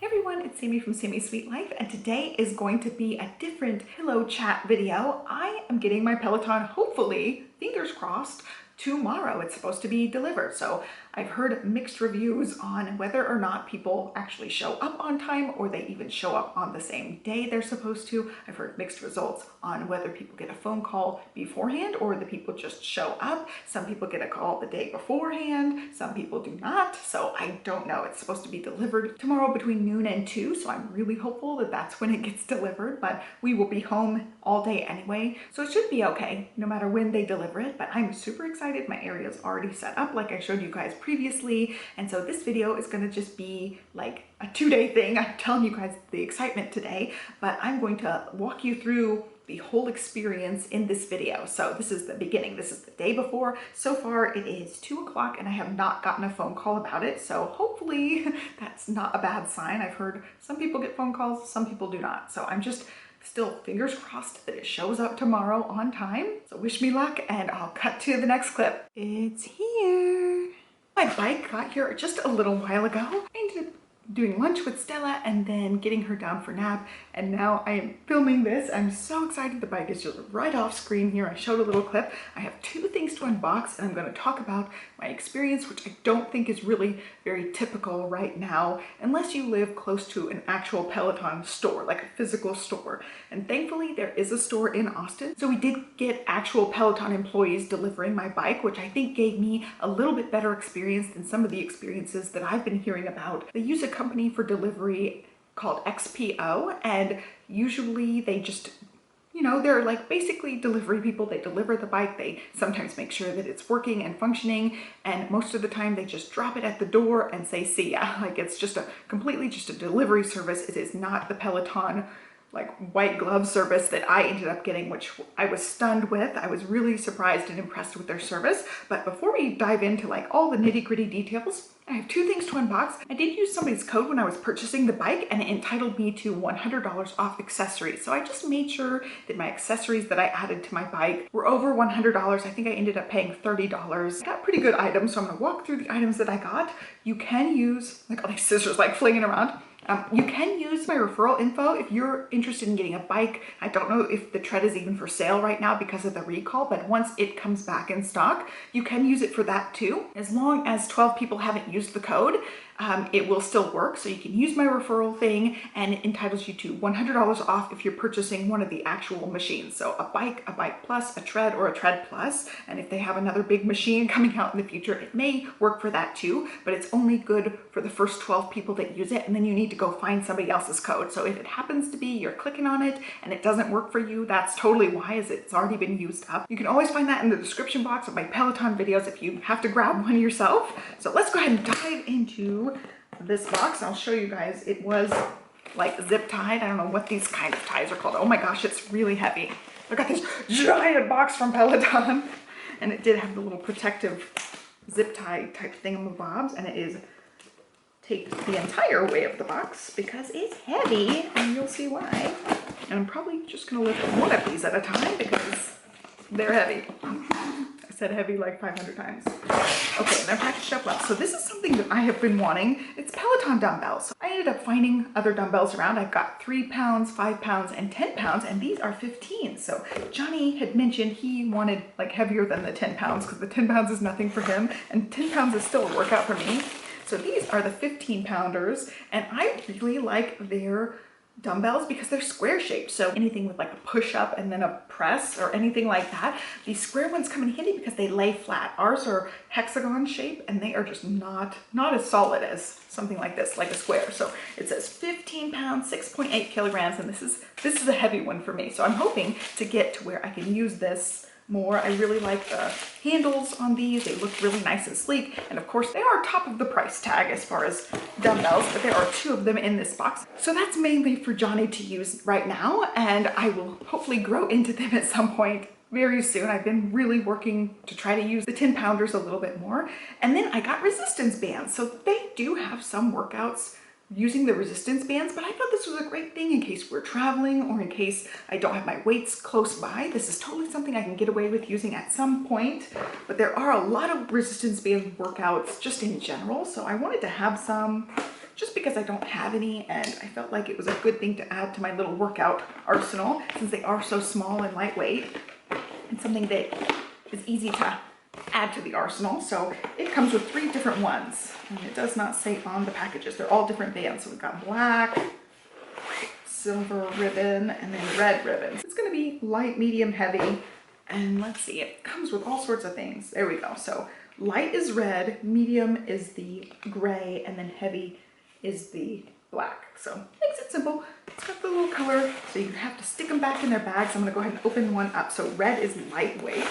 Everyone, it's Sami from Sami's Sweet Life, and today is going to be a different pillow chat video. I am getting my Peloton, hopefully, fingers crossed, tomorrow. It's supposed to be delivered. So I've heard mixed reviews on whether or not people actually show up on time or they even show up on the same day they're supposed to. I've heard mixed results on whether people get a phone call beforehand or the people just show up. Some people get a call the day beforehand, some people do not. So I don't know. It's supposed to be delivered tomorrow between noon and 2. So I'm really hopeful that that's when it gets delivered, but we will be home all day anyway. So it should be okay no matter when they deliver it, but I'm super excited. My area is already set up like I showed you guys previously, and so this video is going to just be like a 2-day thing. I'm telling you guys the excitement today, but I'm going to walk you through the whole experience in this video. So this is the beginning. This is the day before. So far it is 2 o'clock and I have not gotten a phone call about it. So hopefully that's not a bad sign. I've heard some people get phone calls, some people do not. So I'm just still fingers crossed that it shows up tomorrow on time. So wish me luck, and I'll cut to the next clip. It's here. My bike got here just a little while ago. I ended up doing lunch with Stella and then getting her down for nap, and now I am filming this. I'm so excited. The bike is just right off screen here. I showed a little clip. I have 2 things to unbox, and I'm going to talk about my experience, which I don't think is really very typical right now unless you live close to an actual Peloton store, like a physical store. And thankfully there is a store in Austin, so we did get actual Peloton employees delivering my bike, which I think gave me a little bit better experience than some of the experiences that I've been hearing about. They use a company for delivery called XPO, and usually they just, you know, they're like basically delivery people. They deliver the bike. They sometimes make sure that it's working and functioning, and most of the time they just drop it at the door and say see ya. Like, it's just completely just a delivery service. It is not the Peloton like white glove service that I ended up getting, which I was stunned with. I was really surprised and impressed with their service. But before we dive into like all the nitty-gritty details, I have 2 things to unbox. I did use somebody's code when I was purchasing the bike, and it entitled me to $100 off accessories. So I just made sure that my accessories that I added to my bike were over $100. I think I ended up paying $30. I got pretty good items, so I'm gonna walk through the items that I got. You can use, like, all these scissors like flinging around. You can use my referral info if you're interested in getting a bike. I don't know if the Tread is even for sale right now because of the recall, but once it comes back in stock, you can use it for that too. As long as 12 people haven't used the code, it will still work. So you can use my referral thing, and it entitles you to $100 off if you're purchasing one of the actual machines. So a Bike Plus, a Tread, or a Tread Plus. And if they have another big machine coming out in the future, it may work for that too, but it's only good for the first 12 people that use it, and then you need to go find somebody else's code. So if it happens to be you're clicking on it and it doesn't work for you, that's totally why, is it's already been used up. You can always find that in the description box of my Peloton videos if you have to grab one yourself. So let's go ahead and dive into this box. I'll show you guys. It was like zip tied. I don't know what these kind of ties are called. Oh my gosh, it's really heavy. I got this giant box from Peloton, and it did have the little protective zip tie type thingamabobs, and it is take the entire weight of the box because it's heavy, and you'll see why. And I'm probably just gonna lift one of these at a time because they're heavy. I said heavy like 500 times. Okay, they're packaged up well. So this is something that I have been wanting. It's Peloton dumbbells. I ended up finding other dumbbells around. I've got 3 pounds, 5 pounds, and 10 pounds, and these are 15. So Johnny had mentioned he wanted like heavier than the 10 pounds because the 10 pounds is nothing for him, and 10 pounds is still a workout for me. So these are the 15 pounders, and I really like their dumbbells because they're square shaped. So anything with like a push up and then a press or anything like that, these square ones come in handy because they lay flat. Ours are hexagon shape, and they are just not as solid as something like this, like a square. So it says 15 pounds, 6.8 kilograms, and this is a heavy one for me. So I'm hoping to get to where I can use this more. I really like the handles on these. They look really nice and sleek, and of course they are top of the price tag as far as dumbbells, but there are 2 of them in this box. So that's mainly for Johnny to use right now, and I will hopefully grow into them at some point very soon. I've been really working to try to use the 10 pounders a little bit more. And then I got resistance bands. So they do have some workouts using the resistance bands, but I thought this was a great thing in case we're traveling or in case I don't have my weights close by. This is totally something I can get away with using at some point, but there are a lot of resistance band workouts just in general, so I wanted to have some just because I don't have any, and I felt like it was a good thing to add to my little workout arsenal since they are so small and lightweight, and something that is easy to add to the arsenal. So it comes with 3 different ones, and it does not say on the packages. They're all different bands. So we've got black, silver ribbon, and then red ribbon. It's going to be light, medium, heavy, and let's see, it comes with all sorts of things. There we go. So light is red, medium is the gray, and then heavy is the black. So makes it simple. It's got the little color, so you have to stick them back in their bags. I'm going to go ahead and open one up. So red is lightweight,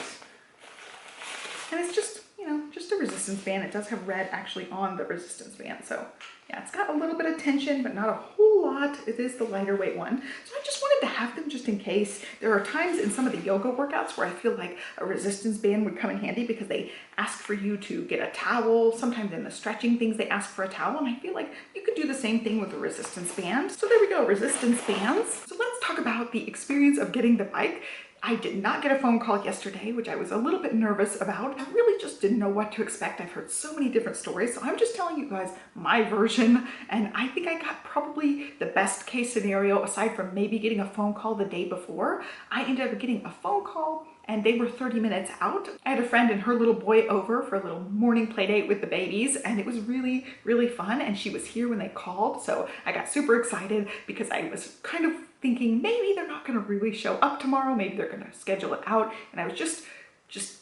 and it's just, you know, just a resistance band. It does have red actually on the resistance band. So yeah, it's got a little bit of tension, but not a whole lot. It is the lighter weight one. So I just wanted to have them just in case. There are times in some of the yoga workouts where I feel like a resistance band would come in handy because they ask for you to get a towel. Sometimes in the stretching things, they ask for a towel. And I feel like you could do the same thing with a resistance band. So there we go, resistance bands. So let's talk about the experience of getting the bike. I did not get a phone call yesterday, which I was a little bit nervous about. I really just didn't know what to expect. I've heard so many different stories, so I'm just telling you guys my version, and I think I got probably the best case scenario aside from maybe getting a phone call the day before. I ended up getting a phone call and they were 30 minutes out. I had a friend and her little boy over for a little morning play date with the babies, and it was really, really fun, and she was here when they called, so I got super excited because I was kind of thinking maybe they're not going to really show up tomorrow, maybe they're going to schedule it out, and I was just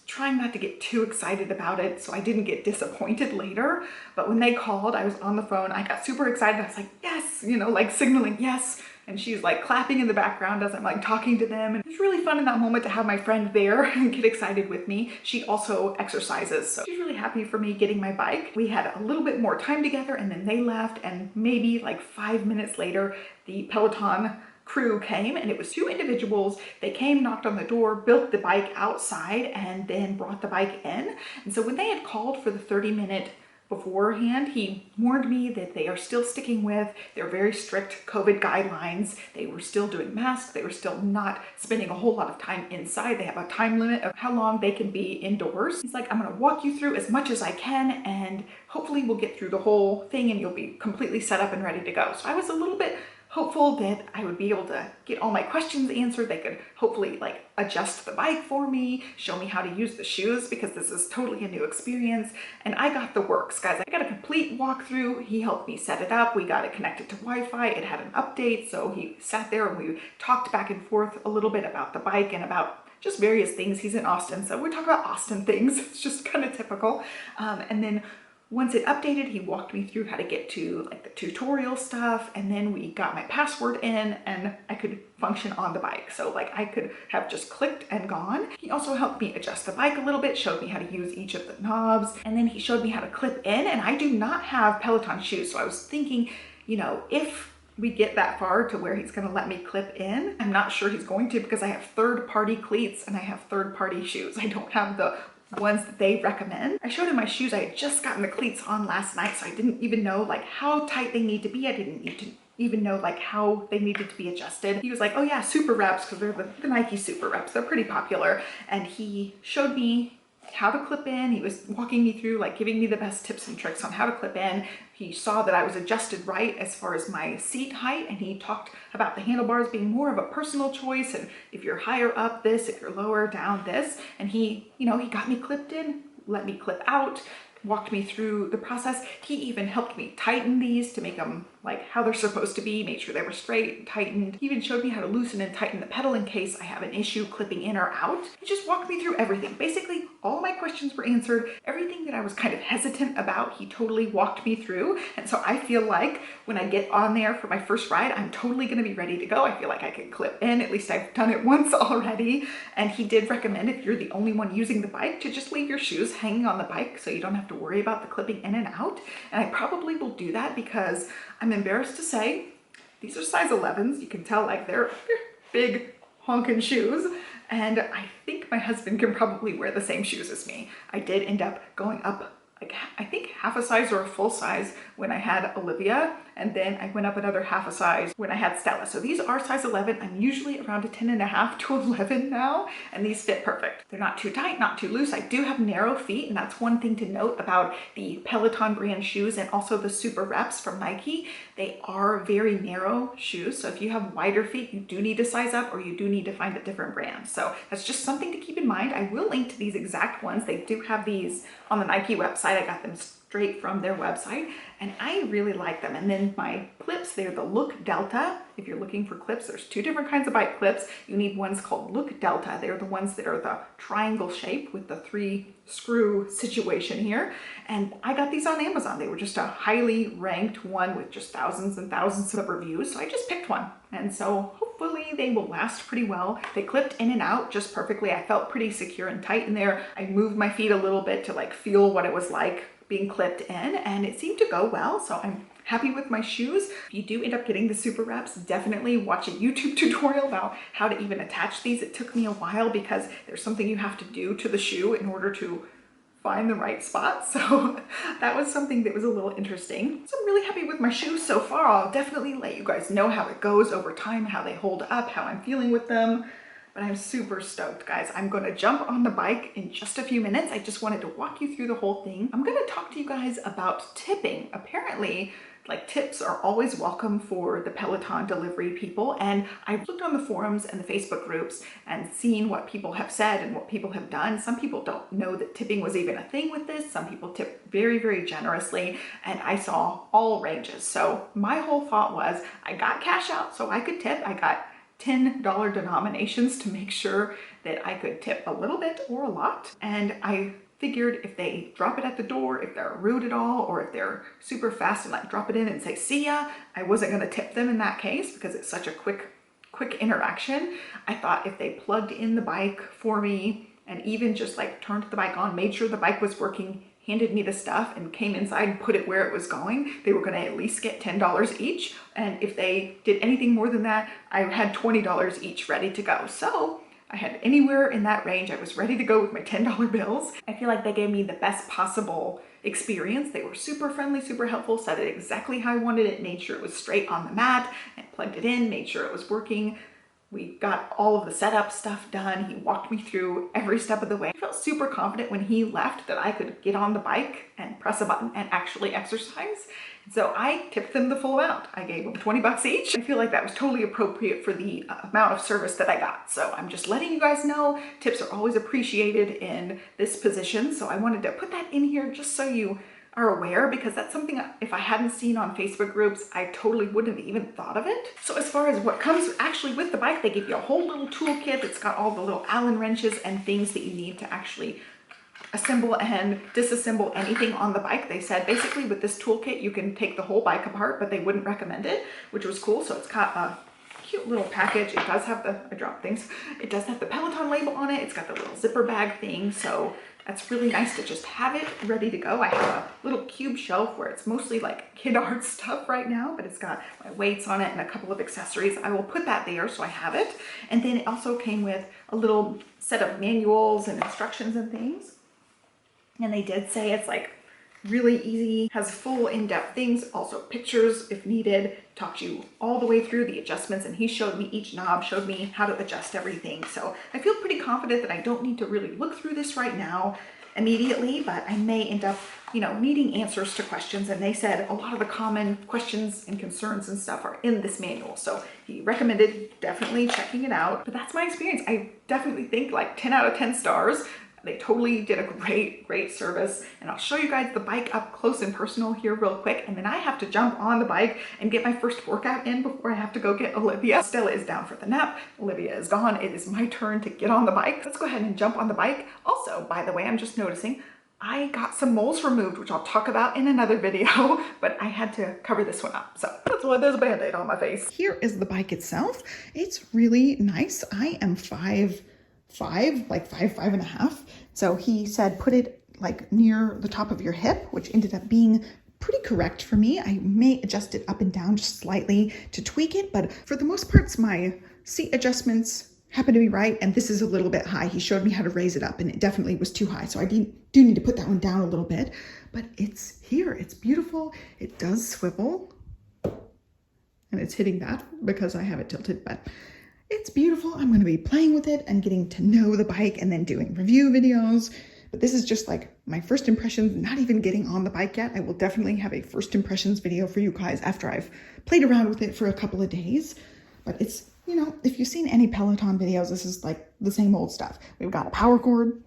trying not to get too excited about it so I didn't get disappointed later. But when they called, I was on the phone, I got super excited. I was like, yes, you know, like signaling yes, and she's like clapping in the background as I'm like talking to them. And it was really fun in that moment to have my friend there and get excited with me. She also exercises, so she's really happy for me getting my bike. We had a little bit more time together, and then they left, and maybe like 5 minutes later, the Peloton crew came, and it was 2 individuals. They came, knocked on the door, built the bike outside, and then brought the bike in. And so when they had called for the 30-minute beforehand, he warned me that they are still sticking with their very strict COVID guidelines. They were still doing masks. They were still not spending a whole lot of time inside. They have a time limit of how long they can be indoors. He's like, I'm going to walk you through as much as I can, and hopefully we'll get through the whole thing and you'll be completely set up and ready to go. So I was a little bit hopeful that I would be able to get all my questions answered. They could hopefully like adjust the bike for me, show me how to use the shoes, because this is totally a new experience. And I got the works, guys. I got a complete walkthrough. He helped me set it up. We got it connected to Wi-Fi. It had an update. So he sat there and we talked back and forth a little bit about the bike and about just various things. He's in Austin, so we talk about Austin things. It's just kind of typical. And then once it updated, he walked me through how to get to like the tutorial stuff, and then we got my password in and I could function on the bike. So like I could have just clicked and gone. He also helped me adjust the bike a little bit, showed me how to use each of the knobs, and then he showed me how to clip in. And I do not have Peloton shoes, so I was thinking, you know, if we get that far to where he's going to let me clip in, I'm not sure he's going to, because I have third-party cleats and I have third-party shoes. I don't have the ones that they recommend. I showed him my shoes. I had just gotten the cleats on last night, so I didn't even know like how tight they need to be. I didn't need to even know like how they needed to be adjusted. He was like, oh yeah, Super Reps, because they're the Nike Super Reps. They're pretty popular. And he showed me how to clip in. He was walking me through, like giving me the best tips and tricks on how to clip in. He saw that I was adjusted right as far as my seat height, and he talked about the handlebars being more of a personal choice, and if you're higher up this, if you're lower down this. And he, you know, he got me clipped in, let me clip out, walked me through the process. He even helped me tighten these to make them like how they're supposed to be, made sure they were straight and tightened. He even showed me how to loosen and tighten the pedal in case I have an issue clipping in or out. He just walked me through everything. Basically, all my questions were answered. Everything that I was kind of hesitant about, he totally walked me through. And so I feel like when I get on there for my first ride, I'm totally gonna be ready to go. I feel like I can clip in, at least I've done it once already. And he did recommend, if you're the only one using the bike, to just leave your shoes hanging on the bike so you don't have to worry about the clipping in and out. And I probably will do that because I'm embarrassed to say these are size 11s. You can tell like they're big honking shoes, and I think my husband can probably wear the same shoes as me. I did end up going up like, I think half a size or a full size when I had Olivia, and then I went up another half a size when I had Stella. So these are size 11. I'm usually around a 10.5 to 11 now, and these fit perfect. They're not too tight, not too loose. I do have narrow feet, and that's one thing to note about the Peloton brand shoes and also the Super Reps from Nike. They are very narrow shoes, so if you have wider feet, you do need to size up or you do need to find a different brand. So that's just something to keep in mind. I will link to these exact ones. They do have these on the Nike website. I got them straight from their website, and I really like them. And then my clips, they're the Look Delta. If you're looking for clips, there's two different kinds of bike clips. You need ones called Look Delta. They're the ones that are the triangle shape with the 3 screw situation here. And I got these on Amazon. They were just a highly ranked one with just thousands and thousands of reviews. So I just picked one. And so hopefully they will last pretty well. They clipped in and out just perfectly. I felt pretty secure and tight in there. I moved my feet a little bit to like feel what it was like being clipped in, and it seemed to go well. So I'm happy with my shoes. If you do end up getting the Super Reps, definitely watch a YouTube tutorial about how to even attach these. It took me a while because there's something you have to do to the shoe in order to find the right spot. So that was something that was a little interesting. So I'm really happy with my shoes so far. I'll definitely let you guys know how it goes over time, how they hold up, how I'm feeling with them. But I'm super stoked, guys. I'm gonna jump on the bike in just a few minutes. I just wanted to walk you through the whole thing. I'm gonna talk to you guys about tipping. Apparently, like, tips are always welcome for the Peloton delivery people. And I've looked on the forums and the Facebook groups and seen what people have said and what people have done. Some people don't know that tipping was even a thing with this. Some people tip very, very generously, and I saw all ranges. So my whole thought was, I got cash out so I could tip. I got $10 denominations to make sure that I could tip a little bit or a lot. And I figured if they drop it at the door, if they're rude at all, or if they're super fast and like drop it in and say, see ya, I wasn't gonna tip them in that case because it's such a quick interaction. I thought if they plugged in the bike for me and even just like turned the bike on, made sure the bike was working, handed me the stuff and came inside and put it where it was going, they were gonna at least get $10 each. And if they did anything more than that, I had $20 each ready to go. So I had anywhere in that range. I was ready to go with my $10 bills. I feel like they gave me the best possible experience. They were super friendly, super helpful, said it exactly how I wanted it, made sure it was straight on the mat, and plugged it in, made sure it was working. We got all of the setup stuff done. He walked me through every step of the way. I felt super confident when he left that I could get on the bike and press a button and actually exercise. So I tipped them the full amount. I gave them 20 bucks each. I feel like that was totally appropriate for the amount of service that I got. So I'm just letting you guys know tips are always appreciated in this position. So I wanted to put that in here just so you are aware, because that's something if I hadn't seen on Facebook groups, I totally wouldn't have even thought of it. So as far as what comes actually with the bike, they give you a whole little toolkit that's got all the little Allen wrenches and things that you need to actually assemble and disassemble anything on the bike. They said basically with this toolkit, you can take the whole bike apart, but they wouldn't recommend it, which was cool. So it's got a cute little package. It does have the, I dropped things. It does have the Peloton label on it. It's got the little zipper bag thing. So that's really nice to just have it ready to go. I have a little cube shelf where it's mostly like kid art stuff right now, but it's got my weights on it and a couple of accessories. I will put that there so I have it. And then it also came with a little set of manuals and instructions and things. And they did say it's like really easy, has full in-depth things, also pictures if needed, talked you all the way through the adjustments, and he showed me each knob, showed me how to adjust everything. So I feel pretty confident that I don't need to really look through this right now immediately, but I may end up, you know, needing answers to questions. And they said a lot of the common questions and concerns and stuff are in this manual. So he recommended definitely checking it out. But that's my experience. I definitely think like 10 out of 10 stars. They totally did a great service, and I'll show you guys the bike up close and personal here real quick, and then I have to jump on the bike and get my first workout in before I have to go get Olivia. Stella is down for the nap. Olivia is gone. It is my turn to get on the bike. Let's go ahead and jump on the bike. Also, by the way, I'm just noticing I got some moles removed, which I'll talk about in another video, but I had to cover this one up. So that's why there's a band-aid on my face. Here is the bike itself. It's really nice. I am 5'5", like 5'5.5". So he said, put it like near the top of your hip, which ended up being pretty correct for me. I may adjust it up and down just slightly to tweak it, but for the most part, my seat adjustments happened to be right. And this is a little bit high. He showed me how to raise it up and it definitely was too high. So I do need to put that one down a little bit, but it's here. It's beautiful. It does swivel and it's hitting that because I have it tilted, but it's beautiful. I'm going to be playing with it and getting to know the bike and then doing review videos. But this is just like my first impressions, not even getting on the bike yet. I will definitely have a first impressions video for you guys after I've played around with it for a couple of days. But it's, you know, if you've seen any Peloton videos, this is like the same old stuff. We've got a power cord.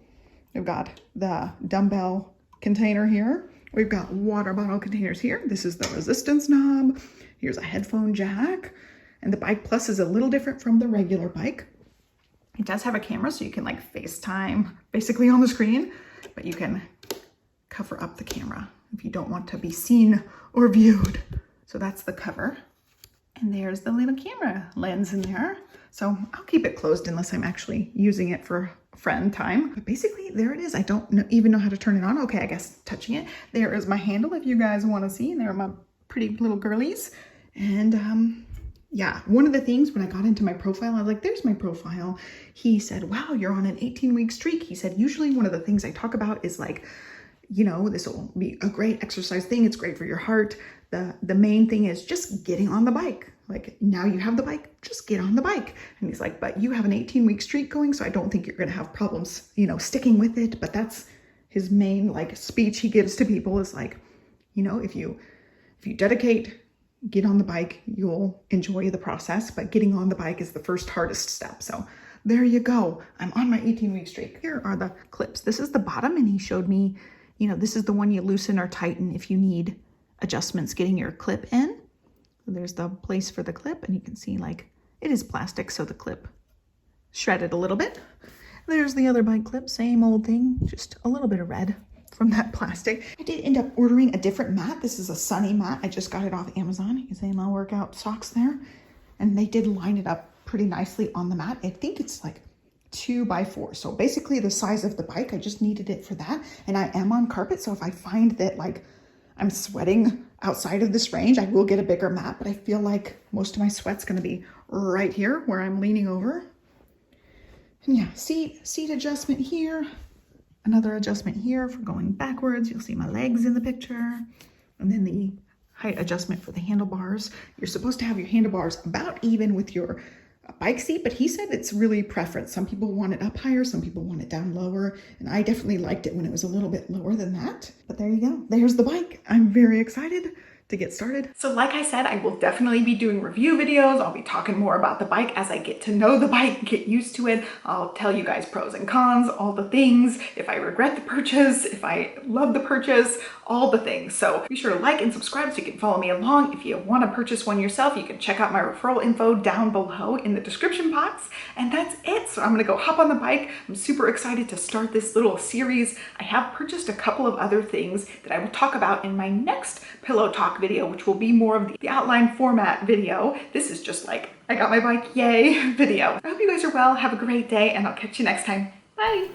We've got the dumbbell container here. We've got water bottle containers here. This is the resistance knob. Here's a headphone jack. And the Bike Plus is a little different from the regular bike. It does have a camera, so you can like FaceTime basically on the screen, but you can cover up the camera if you don't want to be seen or viewed. So that's the cover. And there's the little camera lens in there. So I'll keep it closed unless I'm actually using it for friend time. But basically there it is. I don't even know how to turn it on. Okay, I guess touching it. There is my handle if you guys want to see. And there are my pretty little girlies. And yeah, one of the things when I got into my profile, I was like, there's my profile. He said, wow, you're on an 18-week streak. He said, usually one of the things I talk about is like, you know, this will be a great exercise thing. It's great for your heart. The main thing is just getting on the bike. Like now you have the bike, just get on the bike. And he's like, but you have an 18-week streak going, so I don't think you're going to have problems, you know, sticking with it. But that's his main like speech he gives to people is like, you know, if you dedicate, get on the bike, you'll enjoy the process, but getting on the bike is the first hardest step. So there you go. I'm on my 18-week streak. Here are the clips. This is the bottom, and he showed me, you know, this is the one you loosen or tighten if you need adjustments getting your clip in. So there's the place for the clip, and you can see like it is plastic, so the clip shredded a little bit. There's the other bike clip, same old thing, just a little bit of red from that plastic. I did end up ordering a different mat. This is a Sunny mat. I just got it off Amazon. You can see my workout socks there. And they did line it up pretty nicely on the mat. I think it's like 2x4. So basically the size of the bike, I just needed it for that. And I am on carpet. So if I find that like I'm sweating outside of this range, I will get a bigger mat. But I feel like most of my sweat's going to be right here where I'm leaning over. And yeah, seat adjustment here. Another adjustment here for going backwards. You'll see my legs in the picture. And then the height adjustment for the handlebars. You're supposed to have your handlebars about even with your bike seat, but he said it's really preference. Some people want it up higher, some people want it down lower. And I definitely liked it when it was a little bit lower than that. But there you go. There's the bike. I'm very excited to get started. So like I said, I will definitely be doing review videos. I'll be talking more about the bike as I get to know the bike, get used to it. I'll tell you guys pros and cons, all the things, if I regret the purchase, if I love the purchase, all the things. So be sure to like and subscribe so you can follow me along. If you want to purchase one yourself, you can check out my referral info down below in the description box. And that's it. So I'm going to go hop on the bike. I'm super excited to start this little series. I have purchased a couple of other things that I will talk about in my next Pillow Talk video, which will be more of the outline format video. This is just like, I got my bike, yay video. I hope you guys are well. Have a great day, and I'll catch you next time. Bye.